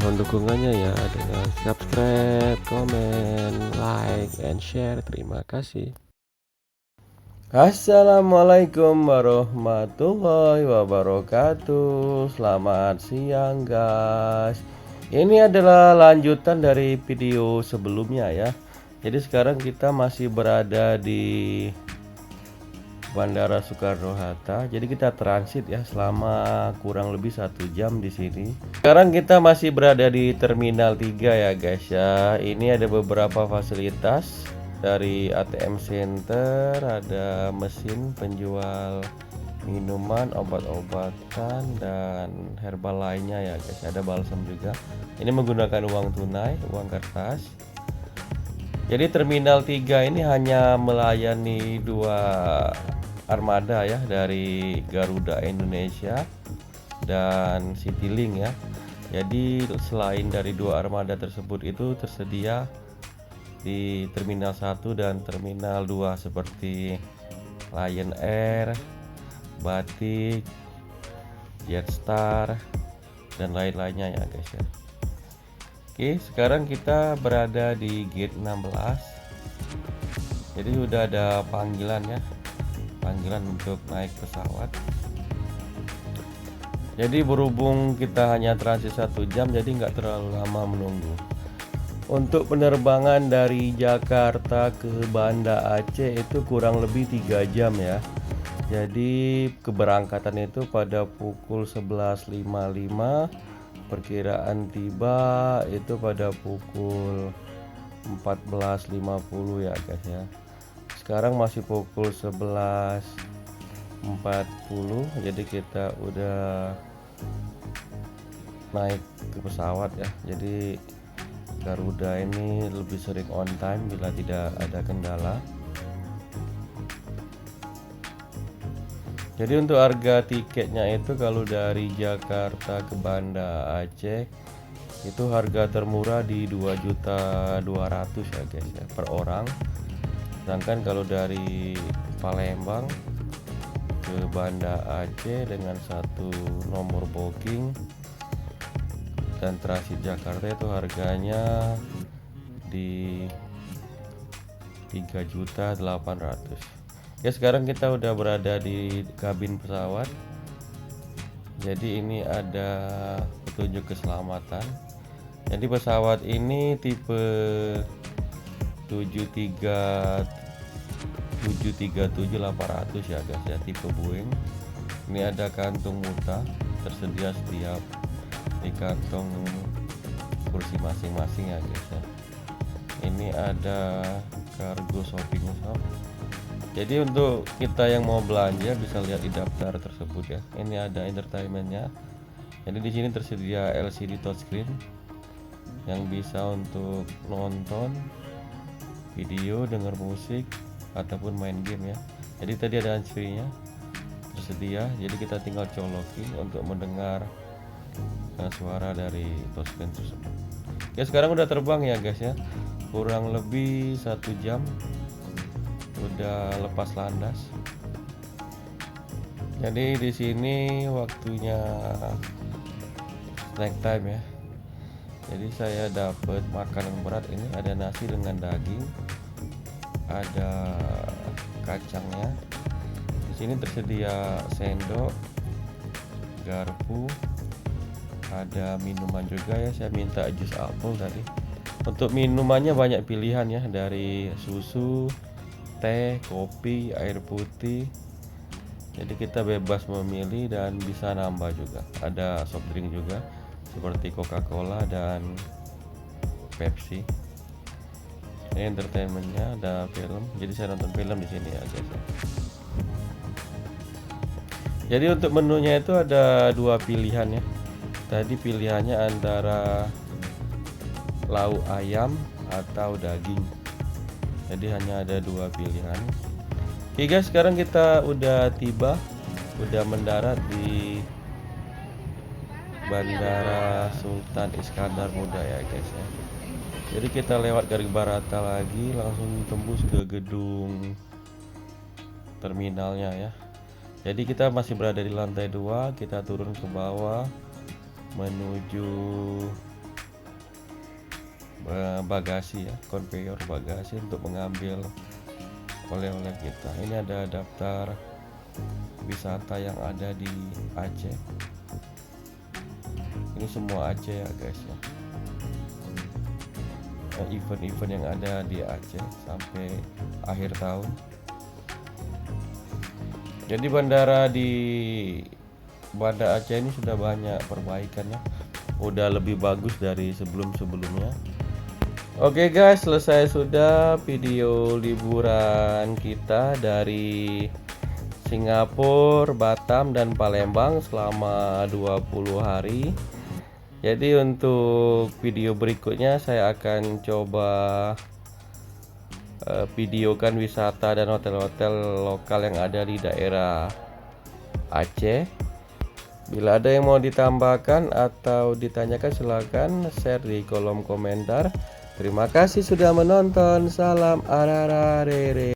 mohon dukungannya ya dengan subscribe, komen, like, and share. Terima kasih. Assalamualaikum warahmatullahi wabarakatuh. Selamat siang guys. Ini adalah lanjutan dari video sebelumnya ya. Jadi sekarang kita masih berada di Bandara Soekarno-Hatta. Jadi kita transit ya selama kurang lebih 1 jam di sini. Sekarang kita masih berada di Terminal 3 ya guys ya. Ini ada beberapa fasilitas dari ATM Center, ada mesin penjual minuman, obat-obatan, dan herbal lainnya ya guys. Ada balsam juga. Ini menggunakan uang tunai, uang kertas. Jadi Terminal 3 ini hanya melayani 2 armada ya, dari Garuda Indonesia dan Citylink ya. Jadi selain dari 2 armada tersebut itu tersedia di Terminal 1 dan Terminal 2 seperti Lion Air, Batik, Jetstar, dan lain-lainnya ya guys ya. Oke, sekarang kita berada di gate 16. Jadi udah ada panggilan ya, panggilan untuk naik pesawat. Jadi berhubung kita hanya transit 1 jam, jadi nggak terlalu lama menunggu. Untuk penerbangan dari Jakarta ke Banda Aceh itu kurang lebih 3 jam ya. Jadi keberangkatan itu pada pukul 11.55, perkiraan tiba itu pada pukul 14.50 ya guys ya. Sekarang masih pukul 11.40, jadi kita udah naik ke pesawat ya. Jadi Garuda ini lebih sering on time bila tidak ada kendala. Jadi untuk harga tiketnya itu kalau dari Jakarta ke Banda Aceh itu harga termurah di 2.200.000 ya guys ya, per orang. Sedangkan kalau dari Palembang ke Banda Aceh dengan satu nomor booking dan transit Jakarta itu harganya di 3.800.000. Ya sekarang kita udah berada di kabin pesawat. Jadi ini ada petunjuk keselamatan. Jadi pesawat ini tipe 737-800 ya guys ya, tipe Boeing. Ini ada kantung muta tersedia setiap di kantong kursi masing-masing ya guys ya. Ini ada cargo shopping shop. Jadi untuk kita yang mau belanja bisa lihat di daftar tersebut ya. Ini ada entertainmentnya. Jadi di sini tersedia LCD touchscreen yang bisa untuk nonton video, dengar musik, ataupun main game ya. Jadi tadi ada handsfree-nya tersedia. Jadi kita tinggal colokin untuk mendengar suara dari touchscreen tersebut. Ya sekarang udah terbang ya guys ya. Kurang lebih 1 jam udah lepas landas. Jadi di sini waktunya snack time ya. Jadi saya dapat makanan berat, ini ada nasi dengan daging, ada kacangnya. Di sini tersedia sendok, garpu, ada minuman juga ya. Saya minta jus apel tadi. Untuk minumannya banyak pilihan ya, dari susu, teh, kopi, air putih. Jadi kita bebas memilih dan bisa nambah juga. Ada soft drink juga seperti Coca-Cola dan Pepsi. Ini entertainmentnya, ada film. Jadi saya nonton film di sini ya guys. Jadi untuk menunya itu ada 2 pilihan ya. Tadi pilihannya antara lauk ayam atau daging. Jadi hanya ada 2 pilihan. Oke guys, sekarang kita udah tiba, udah mendarat di Bandara Sultan Iskandar Muda ya guys ya. Jadi kita lewat Garing Barata lagi, langsung tembus ke gedung terminalnya ya. Jadi kita masih berada di lantai 2, kita turun ke bawah menuju bagasi ya, konveyor bagasi untuk mengambil oleh-oleh kita. Ini ada daftar wisata yang ada di Aceh. Ini semua Aceh ya guys ya. Event-event yang ada di Aceh sampai akhir tahun. Jadi bandara di Banda Aceh ini sudah banyak perbaikannya, udah lebih bagus dari sebelum-sebelumnya. Oke guys, selesai sudah video liburan kita dari Singapura, Batam, dan Palembang selama 20 hari. Jadi untuk video berikutnya saya akan coba videokan wisata dan hotel-hotel lokal yang ada di daerah Aceh. Bila ada yang mau ditambahkan atau ditanyakan, silahkan share di kolom komentar. Terima kasih sudah menonton. Salam arararere.